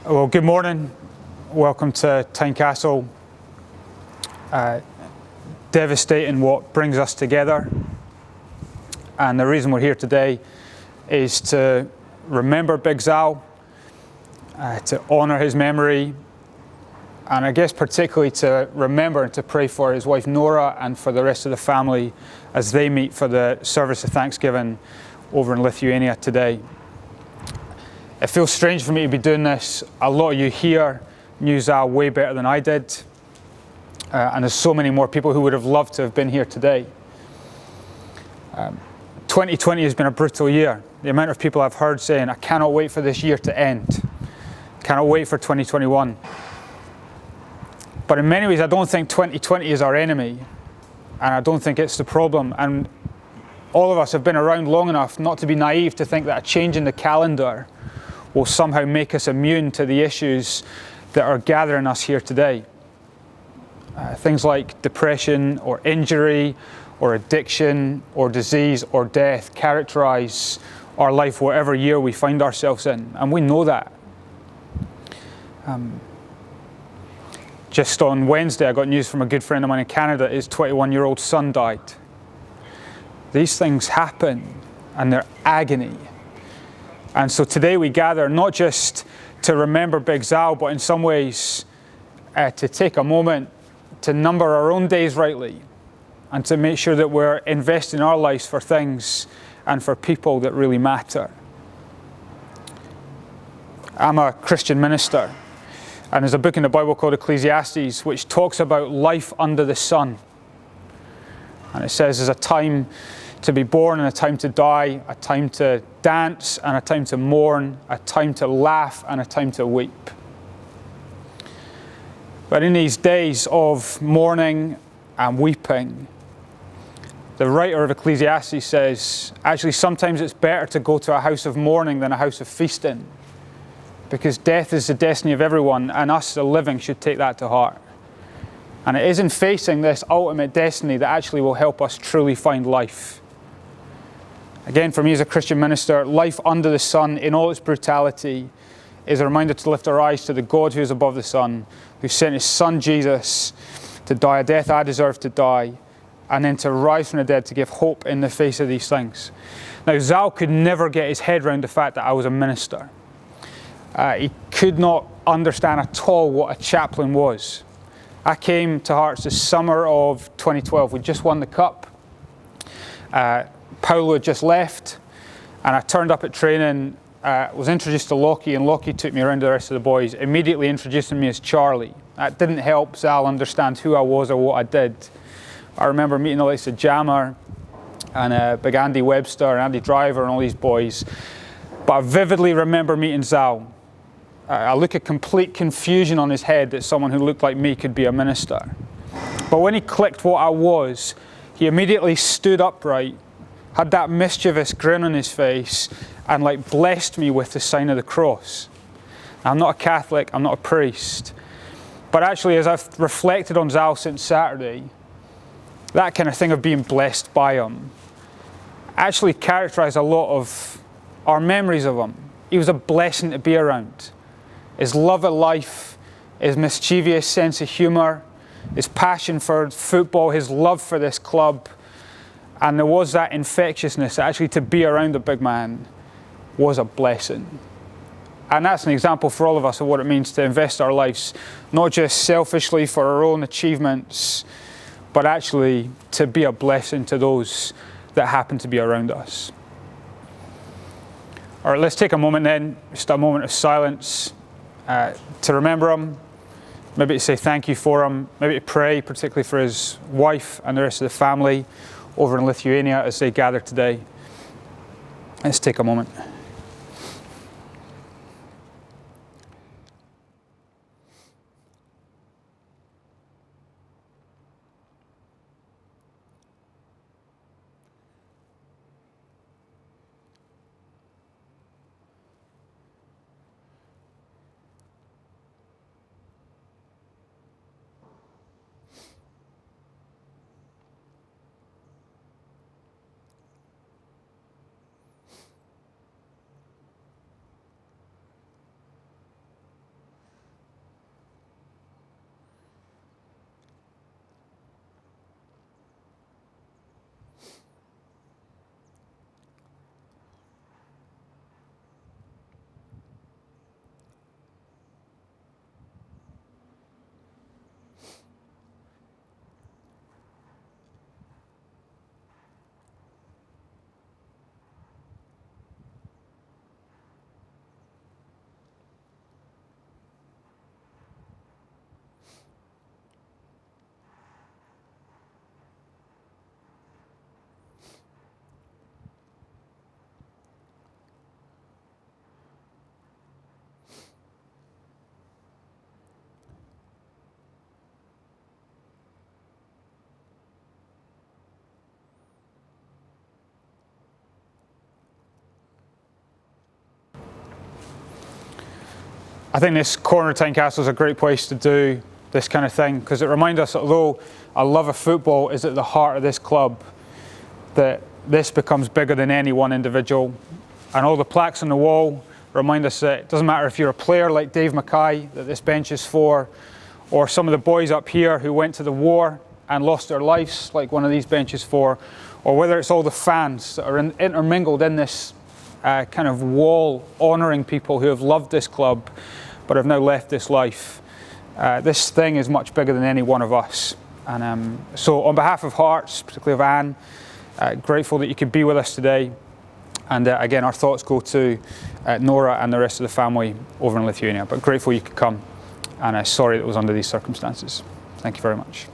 Well, good morning. Welcome to Tynecastle. Devastating what brings us together. And the reason we're here today is to remember Big Zal, to honour his memory, and I guess particularly to remember and to pray for his wife Nora and for the rest of the family as they meet for the service of Thanksgiving over in Lithuania today. It feels strange for me to be doing this. A lot of you here knew Zal way better than I did. And there's so many more people who would have loved to have been here today. 2020 has been a brutal year. The amount of people I've heard saying, I cannot wait for this year to end. Cannot wait for 2021. But in many ways, I don't think 2020 is our enemy. And I don't think it's the problem. And all of us have been around long enough not to be naive to think that a change in the calendar will somehow make us immune to the issues that are gathering us here today. Things like depression or injury or addiction or disease or death characterize our life whatever year we find ourselves in, and we know that. Just on Wednesday I got news from a good friend of mine in Canada. His 21-year-old son died. These things happen and they're agony. And so today we gather not just to remember Big Zal, but in some ways to take a moment to number our own days rightly and to make sure that we're investing our lives for things and for people that really matter. I'm a Christian minister, and there's a book in the Bible called Ecclesiastes which talks about life under the sun. And it says there's a time to be born and a time to die, a time to dance and a time to mourn, a time to laugh and a time to weep. But in these days of mourning and weeping, the writer of Ecclesiastes says, actually sometimes it's better to go to a house of mourning than a house of feasting, because death is the destiny of everyone, and us, the living, should take that to heart. And it is in facing this ultimate destiny that actually will help us truly find life. Again, for me as a Christian minister, life under the sun in all its brutality is a reminder to lift our eyes to the God who is above the sun, who sent his son Jesus to die a death I deserve to die, and then to rise from the dead to give hope in the face of these things. Now, Zal could never get his head around the fact that I was a minister. He could not understand at all what a chaplain was. I came to Hearts the summer of 2012. We just won the cup. Paulo had just left, and I turned up at training, was introduced to Lockie, and Lockie took me around to the rest of the boys, immediately introducing me as Charlie. That didn't help Zal understand who I was or what I did. I remember meeting the likes of Jammer and Big Andy Webster and Andy Driver and all these boys, but I vividly remember meeting Zal. I look at complete confusion on his head that someone who looked like me could be a minister. But when he clicked what I was, he immediately stood upright, had that mischievous grin on his face, and blessed me with the sign of the cross. Now, I'm not a Catholic, I'm not a priest, but actually as I've reflected on Zal since Saturday, that kind of thing of being blessed by him actually characterised a lot of our memories of him. He was a blessing to be around. His love of life, his mischievous sense of humour, his passion for football, his love for this club, and there was that infectiousness that actually to be around a big man was a blessing. And that's an example for all of us of what it means to invest our lives, not just selfishly for our own achievements, but actually to be a blessing to those that happen to be around us. All right, let's take a moment then, just a moment of silence to remember him, maybe to say thank you for him, maybe to pray particularly for his wife and the rest of the family over in Lithuania as they gather today. Let's take a moment. I think this corner of Tynecastle is a great place to do this kind of thing, because it reminds us that although our love of football is at the heart of this club, that this becomes bigger than any one individual. And all the plaques on the wall remind us that it doesn't matter if you're a player like Dave Mackay, that this bench is for, or some of the boys up here who went to the war and lost their lives, like one of these benches for, or whether it's all the fans that are intermingled in this kind of wall, honouring people who have loved this club but have now left this life. This thing is much bigger than any one of us. And so on behalf of Hearts, particularly of Anne, grateful that you could be with us today. And again, our thoughts go to Nora and the rest of the family over in Lithuania, but grateful you could come, and sorry that it was under these circumstances. Thank you very much.